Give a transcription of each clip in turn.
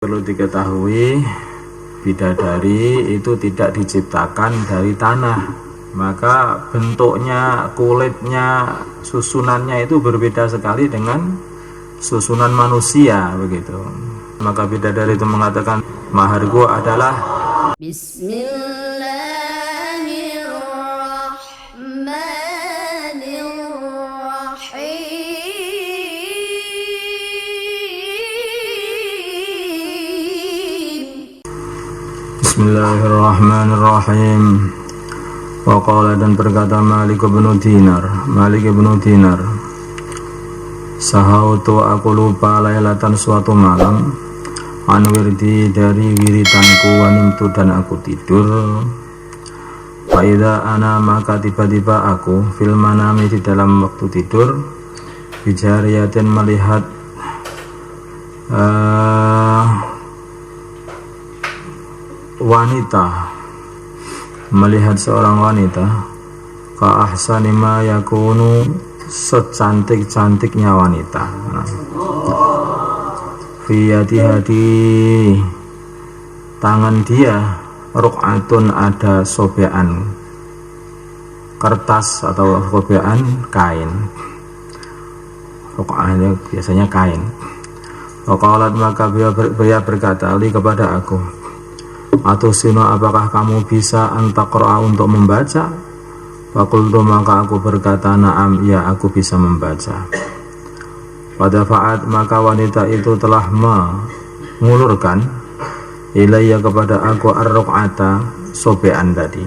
Perlu diketahui, bidadari itu tidak diciptakan dari tanah, maka bentuknya, kulitnya, susunannya itu berbeda sekali dengan susunan manusia, begitu. Maka bidadari itu mengatakan, maharku adalah Bismillahirrahmanirrahim. Wa qala, dan berkata Malik bin Dinar, sahautu, aku lupa lailatan suatu malam, an wirdi, dari wiritanku, wanimtu, dan aku tidur. Faida ana, maka tiba-tiba aku fil manami, di dalam waktu tidur, bijariyatin, melihat melihat seorang wanita, ka ahsani ma yakunu, secantik-cantiknya wanita. Fi yadiha, di tangan dia, ruk'atun, ada sobean kertas atau sobean kain. Ruk'ahnya biasanya kain. Waqalat, maka dia berkata li, kepada aku, atusinu, apakah kamu bisa antaqra'a, untuk membaca? Faqultu, maka aku berkata, na'am, ya, aku bisa membaca. Fadafa'at, maka wanita itu telah mengulurkan ilayya, kepada aku, ar-ruq'ata, sobean tadi.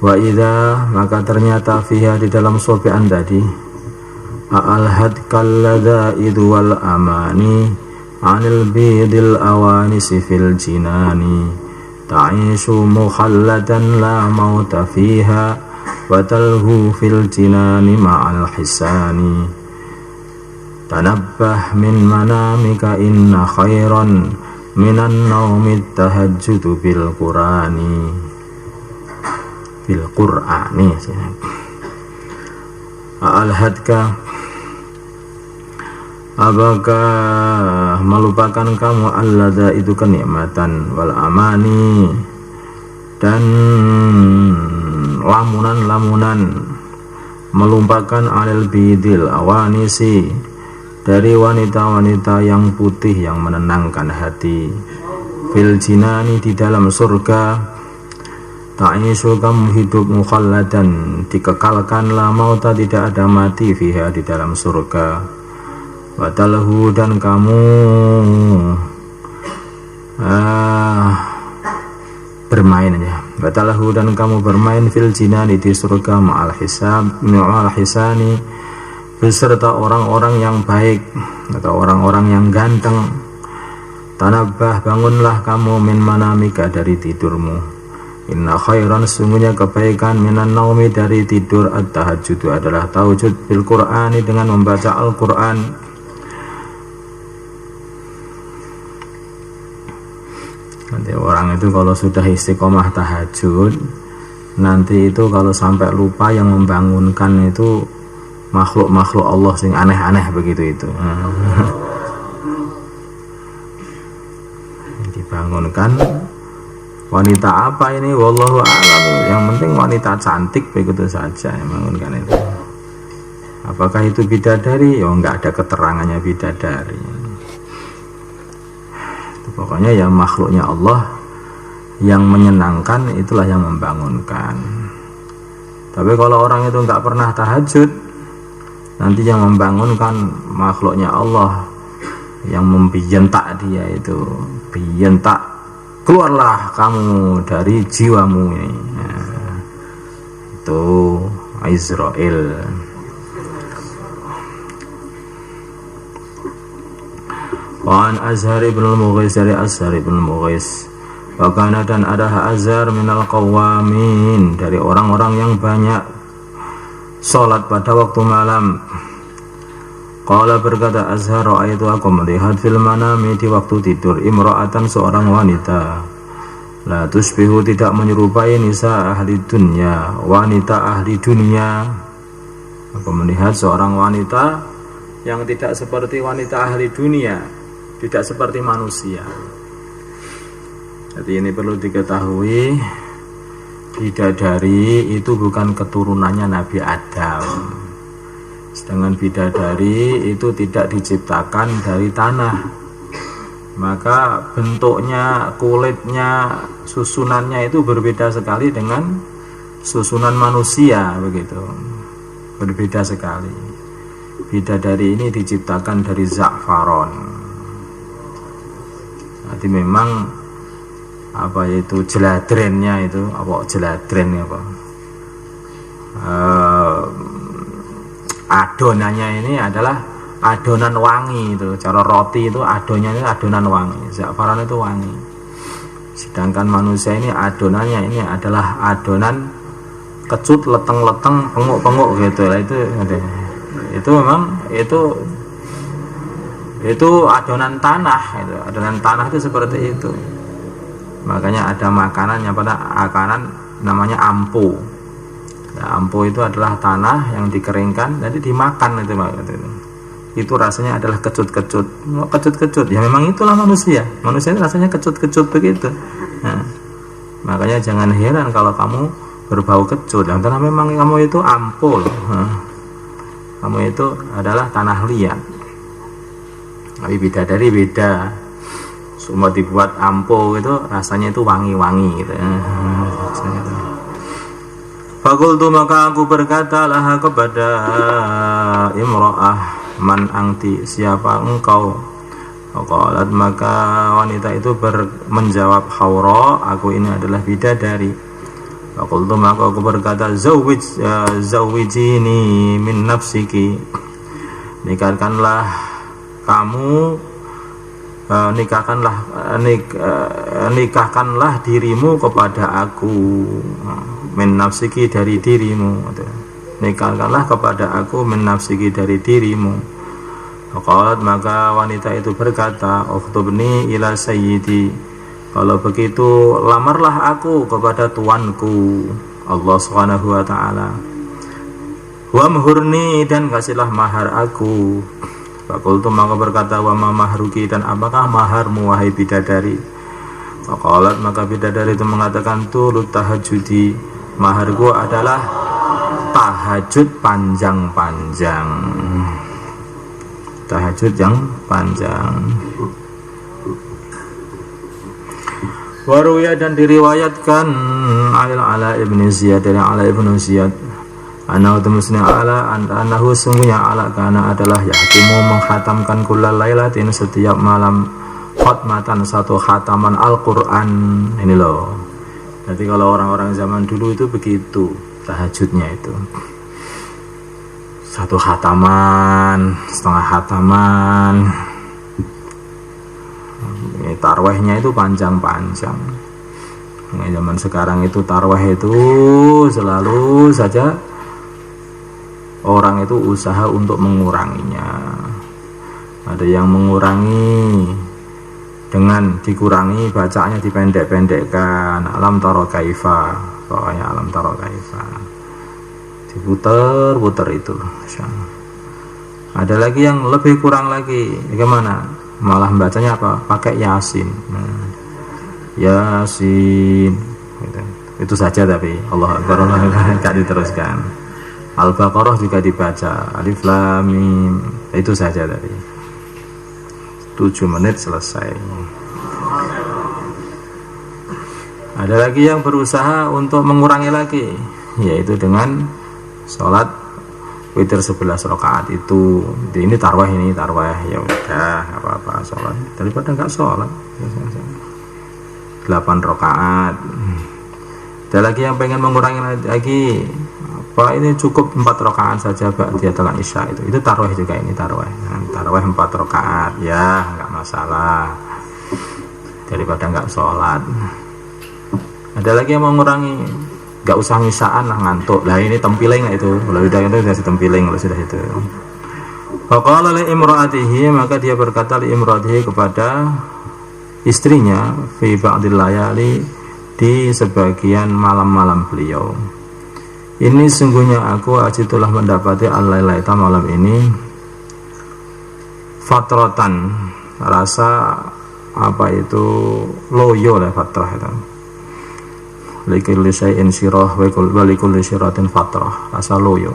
Wa idza, maka ternyata fiha, di dalam sobean tadi, a'alhad kalladaidu wal amani anil bidil awanisi fil jinani ta'ishu mukhallatan la mauta fiha watalhu fil jinani ma'al hisani tanabbah min manamika inna khairan minan naumit tahajjudu bil qur'ani a'alhadka, apakah melupakan kamu allada, itu kenikmatan, wal amani, dan lamunan-lamunan, melupakan alil bidil awanisi, dari wanita-wanita yang putih yang menenangkan hati, fil jinani, di dalam surga, ta'isu, kamu hidup, mukhalladan, dikekalkan, la mauta, tidak ada mati, fiha, di dalam surga, watalahu, dan kamu bermain, ya, watalahu, dan kamu bermain, fil jinani, di surga, ma'al hisani, beserta orang-orang yang baik atau orang-orang yang ganteng. Tanabbah, bangunlah kamu, min manamika, dari tidurmu. Inna khairan, sungguhnya kebaikan, minan naumi, dari tidur, at-tahajjudu, adalah tahajud, bil qur'ani, dengan membaca Al-Qur'an. Nanti orang itu kalau sudah istiqomah tahajud, nanti itu kalau sampai lupa, yang membangunkan itu makhluk-makhluk Allah sing aneh-aneh begitu itu. Dibangunkan wanita apa ini, wallahu a'lam, yang penting wanita cantik, begitu saja yang bangunkan itu. Apakah itu bidadari? Ya, enggak ada keterangannya bidadari. Pokoknya ya makhluknya Allah yang menyenangkan, itulah yang membangunkan. Tapi kalau orang itu nggak pernah tahajud, nanti yang membangunkan makhluknya Allah, yang membiyentak dia itu, biyentak, keluarlah kamu dari jiwamu ini. Nah, itu Israel. Wan Azhar ibn al-Mughis, dari Azhar ibn al-Mughis, wakana, dan ada Azhar minal qawamin, dari orang-orang yang banyak sholat pada waktu malam. Qala, berkata Azhar, itu aku melihat fil manami, di waktu tidur, imra'atan, seorang wanita, la tusbihu, tidak menyerupai nisa ahli dunya, wanita ahli dunia. Aku melihat seorang wanita yang tidak seperti wanita ahli dunia, tidak seperti manusia. Jadi ini perlu diketahui, bidadari itu bukan keturunannya Nabi Adam. Sedangkan bidadari itu tidak diciptakan dari tanah. Maka bentuknya, kulitnya, susunannya itu berbeda sekali dengan susunan manusia, begitu. Berbeda sekali. Bidadari ini diciptakan dari za'faron. Jadi memang apa itu jeladrennya itu apa jeladren apa adonannya ini adalah adonan wangi itu. Cara roti itu adonannya adonan wangi, za'faron itu wangi. Sedangkan manusia ini adonannya ini adalah adonan kecut, leteng-leteng, penguk-penguk gitu lah. Itu memang itu adonan tanah. Itu adonan tanah itu seperti itu. Makanya ada makanan yang pada makanan namanya ampu. Ya, ampu itu adalah tanah yang dikeringkan, nanti dimakan itu. Itu rasanya adalah kecut-kecut. Kecut-kecut. Ya memang itulah manusia. Manusia itu rasanya kecut-kecut begitu. Nah, makanya jangan heran kalau kamu berbau kecut. Karena memang kamu itu ampu loh. Kamu itu adalah tanah liat. Tapi bidadari beda. Semua dibuat ampo itu rasanya itu wangi-wangi gitu. Fakultu maka aku berkata lah kepada imro'ah, man angti, siapa engkau? Faqalat, maka wanita itu menjawab, haura, aku ini adalah bidadari. Fakultu maka aku berkata, zawwijini min nafsiki, nikahkanlah kamu, nikahkanlah dirimu kepada aku, min nafsiki, dari dirimu. Nikahkanlah kepada aku min nafsiki, dari dirimu. Faqalat, maka wanita itu berkata, ukhtubni ila sayyidi, kalau begitu lamarlah aku kepada tuanku Allah Subhanahu wa taala. Wa mahurni, dan kasihlah mahar aku. Fakultu, maka berkata, wa ma mahruki, dan apakah maharmu wahai bidadari? Faqalat, maka bidadari itu mengatakan, tulut tahajudi, maharku adalah tahajud panjang-panjang. Tahajud yang panjang. Waruya, dan diriwayatkan Ala ibn Ziyad, dari Ala ibn Ziyad, anahu sungguhnya Ala kana adalah yakimu menghatamkan kullal lailatin, setiap malam, khatmatan, satu khataman Al-Quran. Ini loh, jadi kalau orang-orang zaman dulu itu begitu tahajudnya itu, satu khataman, setengah khataman. Ini tarwehnya itu panjang-panjang. Zaman sekarang itu tarweh itu selalu saja orang itu usaha untuk menguranginya. Ada yang mengurangi dengan dikurangi bacaannya, dipendek-pendekkan. Alam taro kaifa, pokoknya alam taro kaifa, diputer-puter itu. Ada lagi yang lebih kurang lagi, bagaimana? Malah bacanya apa? Pakai Yasin. Yasin. Itu saja, tapi Allah Akbar, tidak diteruskan. Al-Baqarah juga dibaca, Alif Lam Mim, itu saja tadi. 7 menit selesai. Ada lagi yang berusaha untuk mengurangi lagi, yaitu dengan sholat witir 11 rakaat itu. Ini tarwah, ya udah, nggak apa-apa sholat daripada nggak sholat. 8 rakaat. Ada lagi yang pengen mengurangi lagi, Pak, ini cukup 4 rakaat saja dia dengan isya, itu tarawih juga. Ini tarawih, tarawih 4 rakaat, ya nggak masalah daripada nggak sholat. Ada lagi yang mengurangi, nggak usah ngisaan lah, ngantuk lah, ini tempiling lah itu. Kalau udah itu sudah tempiling, kalau sudah itu. Faqala li imraatihi, maka dia berkata li imraatihi, kepada istrinya, fi ba'dil layali, di sebagian malam-malam beliau, ini sungguhnya aku ajitulah mendapati al-lailaita, malam ini, fatratan, rasa apa itu loyo lah fatrah itu. Likulli syai'in sirah wa likulli syiratin fatrah, rasa loyo.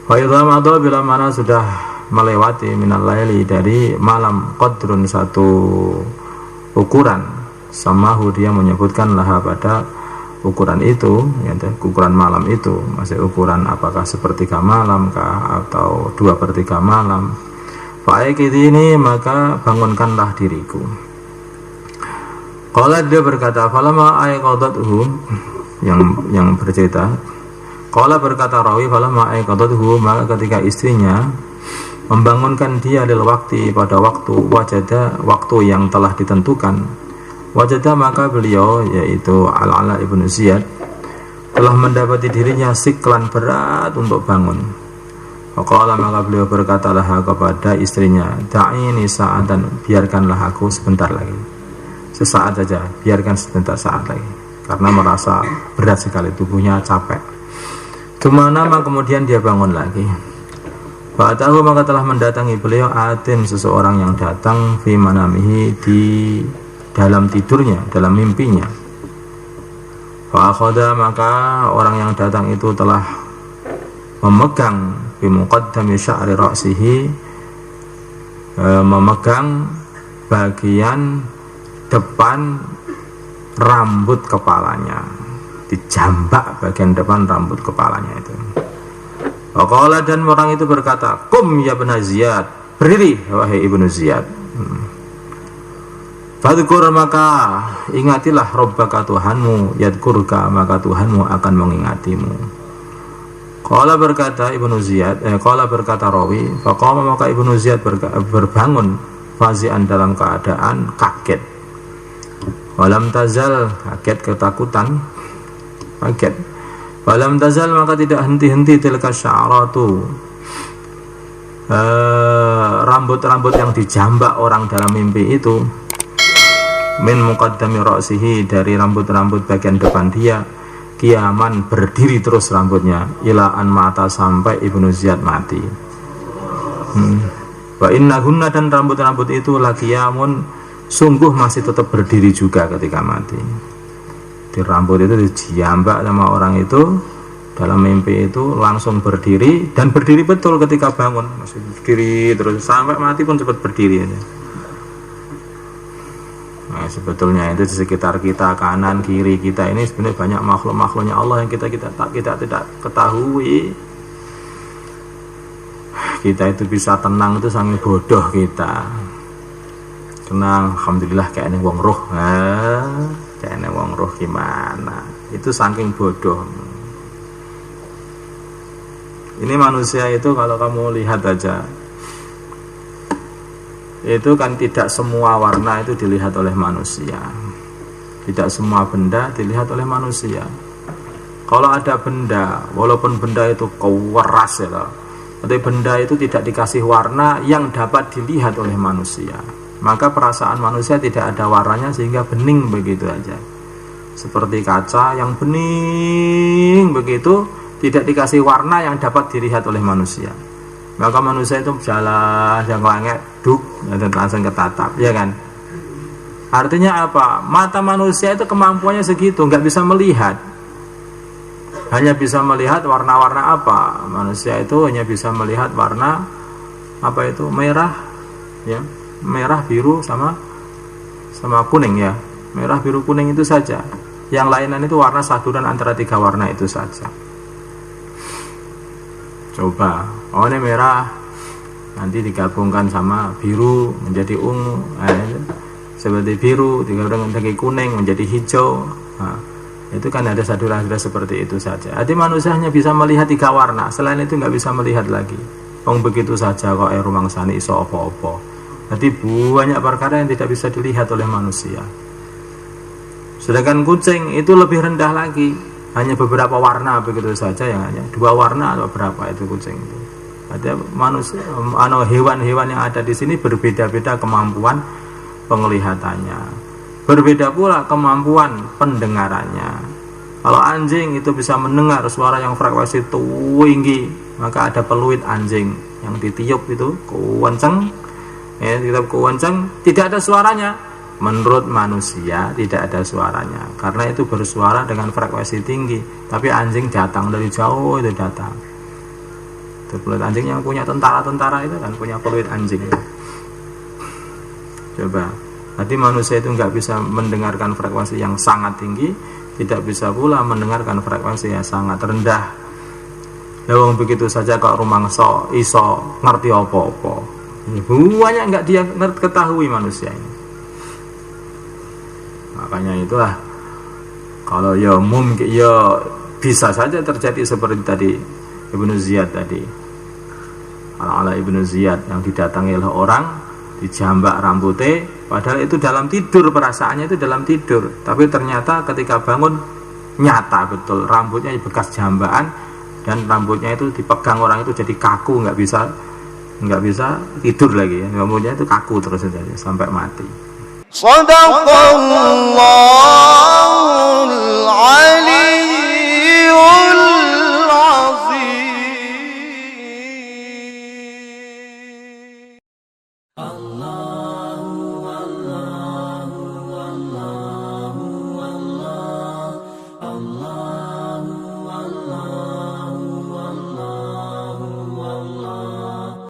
Fa idza madha bila mana sudah melewati minal laili dari malam qadrun satu ukuran, samahu dia menyebutkan laha pada ukuran itu, ya, ukuran malam itu masih ukuran apakah sepertiga malam kah atau 2/3 malam. Fa'ikidhi ini maka bangunkanlah diriku. Qala dia berkata falama aiqadathu yang bercerita. Qala berkata rawi falama aiqadathu maka ketika istrinya membangunkan dia lil waktu pada waktu wajada waktu yang telah ditentukan. Wajada maka beliau yaitu Al-Ala ibnu Ziyad telah mendapati dirinya siklan berat untuk bangun. Faqala maka beliau berkatalah kepada istrinya, da'ini sa'atan, biarkanlah aku sebentar lagi. Sesaat saja, biarkan sebentar saat lagi. Karena merasa berat sekali tubuhnya, capek. Kemana kemudian dia bangun lagi. Fa'atahu maka telah mendatangi beliau atin seseorang yang datang fi manamihi di dalam tidurnya, dalam mimpinya. Fa'akhadha maka orang yang datang itu telah memegang bimuqaddami sya'ri ra'sihi, memegang bagian depan rambut kepalanya, dijambak bagian depan rambut kepalanya itu. Waqala dan orang itu berkata, "Qum ya ibn Ziyad, berdiri wahai ibnu Ziyad." Fadhkur maka ingatilah Rabbaka Tuhanmu, yadkurka maka Tuhanmu akan mengingatimu. Qala berkata ibnu Ziyad, qala berkata rawi, faqama maka ibnu Ziyad berbangun fazi'an dalam keadaan kaget. Walam tazal, kaget ketakutan, kaget. Walam tazal maka tidak henti-henti tilka sya'ratu, rambut-rambut yang dijambak orang dalam mimpi itu, min muqaddami ra'sihi, dari rambut-rambut bagian depan dia, kiaman berdiri terus rambutnya, ilaan mata sampai ibnu Ziyad mati. Wa innahunna dan rambut-rambut itu lakiyamun, sungguh masih tetap berdiri juga ketika mati. Di rambut itu dijambak sama orang itu dalam mimpi itu langsung berdiri, dan berdiri betul ketika bangun, masih berdiri terus sampai mati pun cepat berdiri aja. Nah, sebetulnya itu di sekitar kita, kanan kiri kita ini sebenarnya banyak makhluk-makhluknya Allah yang kita tidak ketahui. Kita itu bisa tenang itu saking bodoh kita. Tenang, alhamdulillah kayak ini wong roh. Kayak ini wong roh gimana? Itu saking bodoh. Ini manusia itu kalau kamu lihat aja, itu kan tidak semua warna itu dilihat oleh manusia, tidak semua benda dilihat oleh manusia. Kalau ada benda, walaupun benda itu keras ya, tapi benda itu tidak dikasih warna yang dapat dilihat oleh manusia, maka perasaan manusia tidak ada warnanya sehingga bening begitu aja. Seperti kaca yang bening begitu, tidak dikasih warna yang dapat dilihat oleh manusia, maka manusia itu jalan yang langit duk dan langsung ketatap, ya kan? Artinya apa? Mata manusia itu kemampuannya segitu, nggak bisa melihat, hanya bisa melihat warna-warna apa? Manusia itu hanya bisa melihat warna apa itu? Merah, ya, merah, biru, sama kuning ya. Merah, biru, kuning itu saja. Yang lainan itu warna saduran antara 3 warna itu saja. Coba, oh ini merah, nanti digabungkan sama biru menjadi ungu, seperti biru digabungkan dengan kuning menjadi hijau. Nah, itu kan ada saduran-saduran seperti itu saja. Jadi manusia hanya bisa melihat 3 warna, selain itu nggak bisa melihat lagi. Begitu saja kok rumangsani iso apa-apa. Jadi banyak perkara yang tidak bisa dilihat oleh manusia. Sedangkan kucing itu lebih rendah lagi, hanya beberapa warna begitu saja, yang hanya 2 warna atau berapa itu kucing itu. Ada manusia, hewan-hewan yang ada di sini berbeda-beda kemampuan penglihatannya, berbeda pula kemampuan pendengarannya. Kalau anjing itu bisa mendengar suara yang frekuensi tinggi, maka ada peluit anjing yang ditiup itu kenceng, kita kencang tidak ada suaranya. Menurut manusia tidak ada suaranya karena itu bersuara dengan frekuensi tinggi. Tapi anjing datang dari jauh, itu datang. Itu peluit anjing yang punya tentara-tentara itu kan punya peluit anjing itu. Coba, jadi manusia itu nggak bisa mendengarkan frekuensi yang sangat tinggi, tidak bisa pula mendengarkan frekuensi yang sangat rendah. Lawang begitu saja kok rumangsa iso ngerti apa-apa. Banyak nggak dia ketahui manusia ini. Makanya itulah kalau ya mungkin ya bisa saja terjadi seperti tadi Ibnu Ziyad tadi. Ala Ibnu Ziyad yang didatangi oleh orang dijambak rambutnya, padahal itu dalam tidur, perasaannya itu dalam tidur, tapi ternyata ketika bangun nyata betul rambutnya bekas jambaan dan rambutnya itu dipegang orang itu jadi kaku, nggak bisa tidur lagi ya. Rambutnya itu kaku terus saja sampai mati. Sadaqallahul Aliyyul Azim.